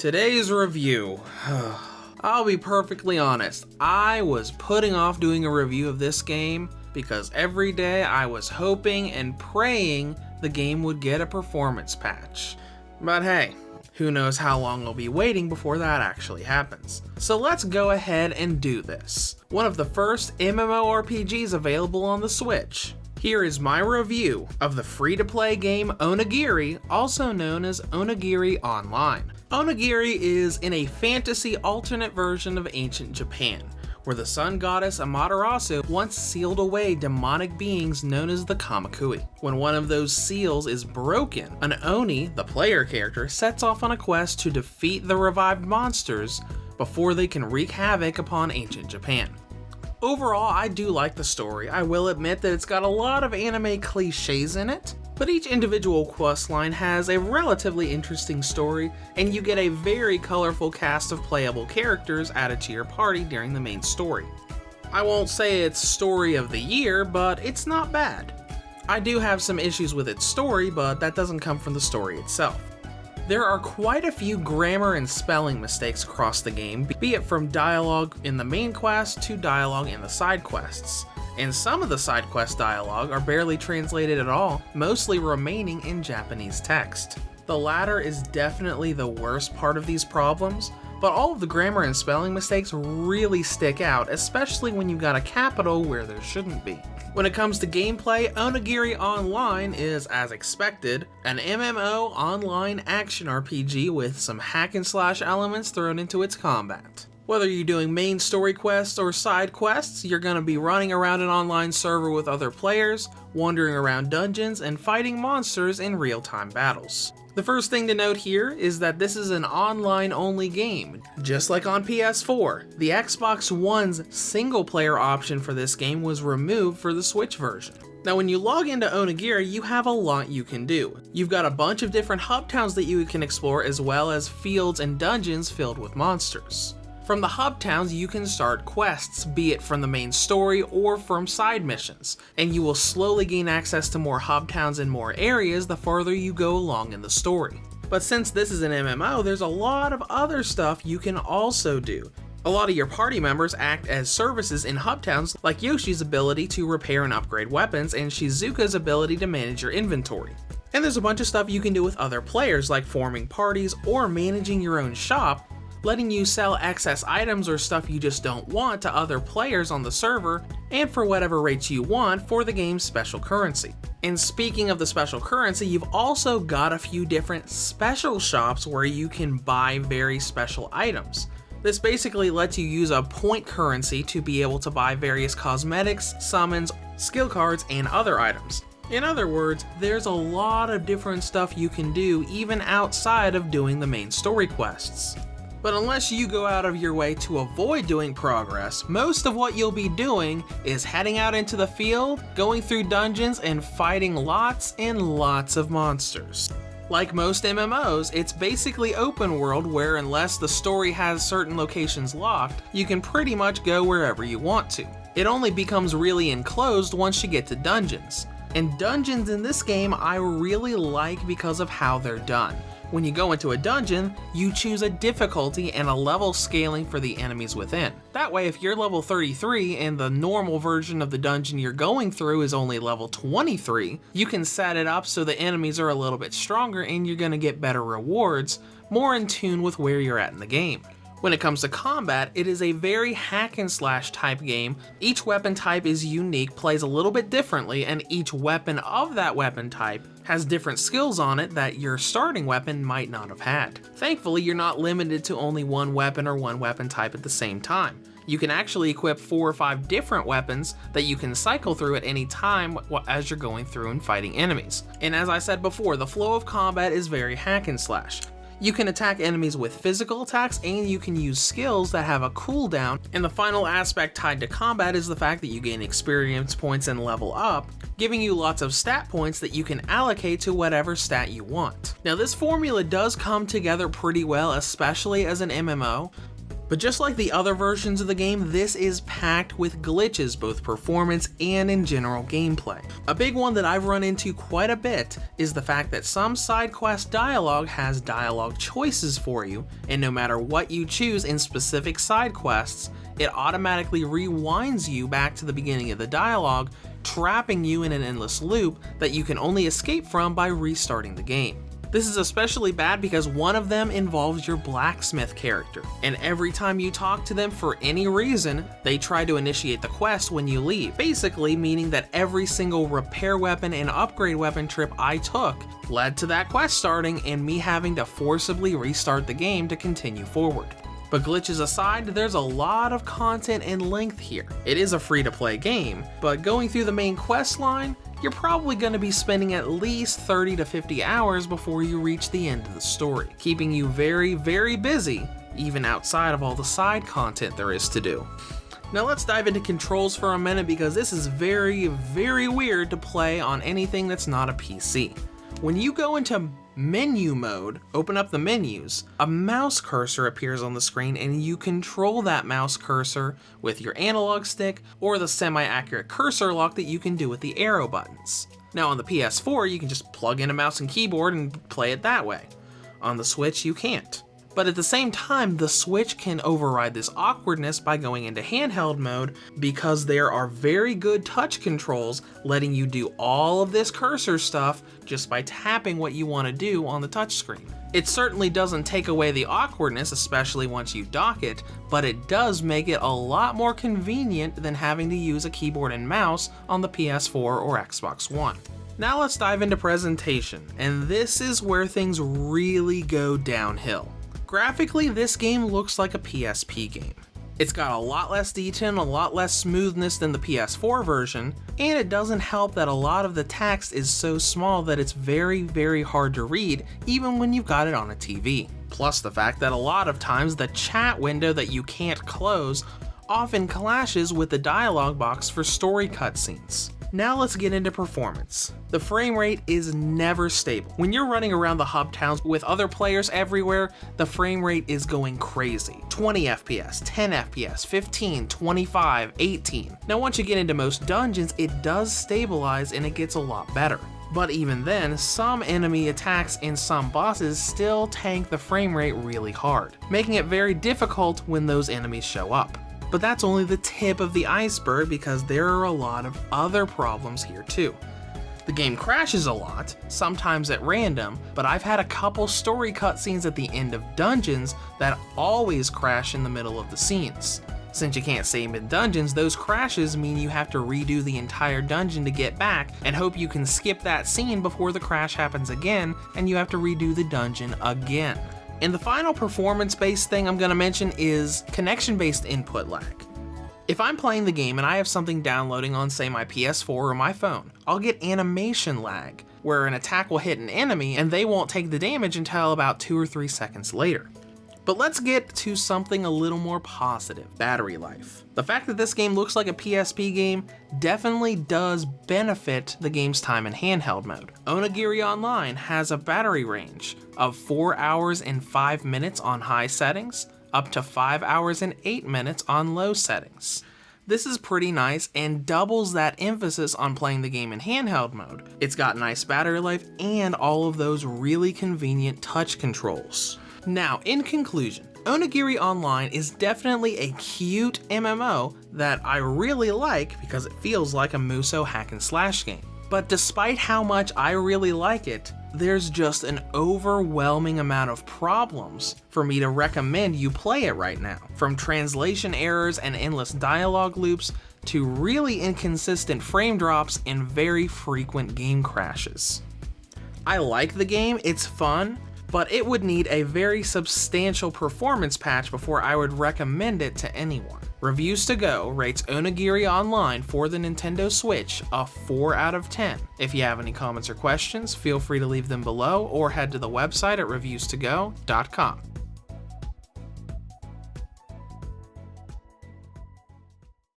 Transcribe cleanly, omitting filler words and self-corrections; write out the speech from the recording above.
Today's review. I'll be perfectly honest, I was putting off doing a review of this game because every day I was hoping and praying the game would get a performance patch. But hey, who knows how long I'll be waiting before that actually happens. So let's go ahead and do this. One of the first MMORPGs available on the Switch. Here is my review of the free-to-play game Onigiri, also known as Onigiri Online. Onigiri is in a fantasy alternate version of ancient Japan, where the sun goddess Amaterasu once sealed away demonic beings known as the Kamakui. When one of those seals is broken, an Oni, the player character, sets off on a quest to defeat the revived monsters before they can wreak havoc upon ancient Japan. Overall, I do like the story. I will admit that it's got a lot of anime cliches in it, but each individual questline has a relatively interesting story, and you get a very colorful cast of playable characters added to your party during the main story. I won't say it's story of the year, but it's not bad. I do have some issues with its story, but that doesn't come from the story itself. There are quite a few grammar and spelling mistakes across the game, be it from dialogue in the main quest to dialogue in the side quests. And some of the side quest dialogue are barely translated at all, mostly remaining in Japanese text. The latter is definitely the worst part of these problems, but all of the grammar and spelling mistakes really stick out, especially when you've got a capital where there shouldn't be. When it comes to gameplay, Onigiri Online is, as expected, an MMO online action RPG with some hack and slash elements thrown into its combat. Whether you're doing main story quests or side quests, you're going to be running around an online server with other players, wandering around dungeons, and fighting monsters in real-time battles. The first thing to note here is that this is an online-only game. Just like on PS4, the Xbox One's single-player option for this game was removed for the Switch version. Now when you log into Onigiri, you have a lot you can do. You've got a bunch of different hub towns that you can explore, as well as fields and dungeons filled with monsters. From the hub towns, you can start quests, be it from the main story or from side missions, and you will slowly gain access to more hub towns and more areas the farther you go along in the story. But since this is an MMO, there's a lot of other stuff you can also do. A lot of your party members act as services in hub towns, like Yoshi's ability to repair and upgrade weapons and Shizuka's ability to manage your inventory. And there's a bunch of stuff you can do with other players, like forming parties or managing your own shop, letting you sell excess items or stuff you just don't want to other players on the server, and for whatever rates you want for the game's special currency. And speaking of the special currency, you've also got a few different special shops where you can buy very special items. This basically lets you use a point currency to be able to buy various cosmetics, summons, skill cards, and other items. In other words, there's a lot of different stuff you can do even outside of doing the main story quests. But unless you go out of your way to avoid doing progress, most of what you'll be doing is heading out into the field, going through dungeons, and fighting lots and lots of monsters. Like most MMOs, it's basically open world where unless the story has certain locations locked, you can pretty much go wherever you want to. It only becomes really enclosed once you get to dungeons. And dungeons in this game I really like because of how they're done. When you go into a dungeon, you choose a difficulty and a level scaling for the enemies within. That way, if you're level 33 and the normal version of the dungeon you're going through is only level 23, you can set it up so the enemies are a little bit stronger and you're going to get better rewards, more in tune with where you're at in the game. When it comes to combat, it is a very hack and slash type game. Each weapon type is unique, plays a little bit differently, and each weapon of that weapon type has different skills on it that your starting weapon might not have had. Thankfully, you're not limited to only one weapon or one weapon type at the same time. You can actually equip 4 or 5 different weapons that you can cycle through at any time as you're going through and fighting enemies. And as I said before, the flow of combat is very hack and slash. You can attack enemies with physical attacks, and you can use skills that have a cooldown, and the final aspect tied to combat is the fact that you gain experience points and level up, giving you lots of stat points that you can allocate to whatever stat you want. Now this formula does come together pretty well, especially as an MMO, But just like the other versions of the game, this is packed with glitches, both performance and in general gameplay. A big one that I've run into quite a bit is the fact that some side quest dialogue has dialogue choices for you, and no matter what you choose in specific side quests, it automatically rewinds you back to the beginning of the dialogue, trapping you in an endless loop that you can only escape from by restarting the game. This is especially bad because one of them involves your blacksmith character, and every time you talk to them for any reason, they try to initiate the quest when you leave, basically meaning that every single repair weapon and upgrade weapon trip I took led to that quest starting and me having to forcibly restart the game to continue forward. But glitches aside, there's a lot of content and length here. It is a free-to-play game, but going through the main quest line, you're probably going to be spending at least 30 to 50 hours before you reach the end of the story, keeping you very, very busy, even outside of all the side content there is to do. Now let's dive into controls for a minute because this is very, very weird to play on anything that's not a PC. When you go into menu mode, open up the menus, a mouse cursor appears on the screen and you control that mouse cursor with your analog stick or the semi-accurate cursor lock that you can do with the arrow buttons. Now on the PS4, you can just plug in a mouse and keyboard and play it that way. On the Switch, you can't. But at the same time, the Switch can override this awkwardness by going into handheld mode because there are very good touch controls letting you do all of this cursor stuff just by tapping what you want to do on the touchscreen. It certainly doesn't take away the awkwardness, especially once you dock it, but it does make it a lot more convenient than having to use a keyboard and mouse on the PS4 or Xbox One. Now let's dive into presentation, and this is where things really go downhill. Graphically, this game looks like a PSP game. It's got a lot less detail and a lot less smoothness than the PS4 version, and it doesn't help that a lot of the text is so small that it's very, very hard to read even when you've got it on a TV. Plus the fact that a lot of times the chat window that you can't close often clashes with the dialogue box for story cutscenes. Now let's get into performance. The frame rate is never stable. When you're running around the hub towns with other players everywhere, the frame rate is going crazy. 20 FPS, 10 FPS, 15, 25, 18. Now once you get into most dungeons, it does stabilize and it gets a lot better. But even then, some enemy attacks and some bosses still tank the frame rate really hard, making it very difficult when those enemies show up. But that's only the tip of the iceberg because there are a lot of other problems here too. The game crashes a lot, sometimes at random, but I've had a couple story cutscenes at the end of dungeons that always crash in the middle of the scenes. Since you can't save in dungeons, those crashes mean you have to redo the entire dungeon to get back and hope you can skip that scene before the crash happens again and you have to redo the dungeon again. And the final performance-based thing I'm going to mention is connection-based input lag. If I'm playing the game and I have something downloading on, say, my PS4 or my phone, I'll get animation lag, where an attack will hit an enemy and they won't take the damage until about 2 or 3 seconds later. But let's get to something a little more positive, battery life. The fact that this game looks like a PSP game definitely does benefit the game's time in handheld mode. Onigiri Online has a battery range of 4 hours and 5 minutes on high settings, up to 5 hours and 8 minutes on low settings. This is pretty nice and doubles that emphasis on playing the game in handheld mode. It's got nice battery life and all of those really convenient touch controls. Now, in conclusion, Onigiri Online is definitely a cute MMO that I really like because it feels like a Muso hack and slash game. But despite how much I really like it, there's just an overwhelming amount of problems for me to recommend you play it right now. From translation errors and endless dialogue loops to really inconsistent frame drops and very frequent game crashes. I like the game, it's fun, but it would need a very substantial performance patch before I would recommend it to anyone. Reviews to Go rates Onigiri Online for the Nintendo Switch a 4 out of 10. If you have any comments or questions, feel free to leave them below or head to the website at reviewstogo.com.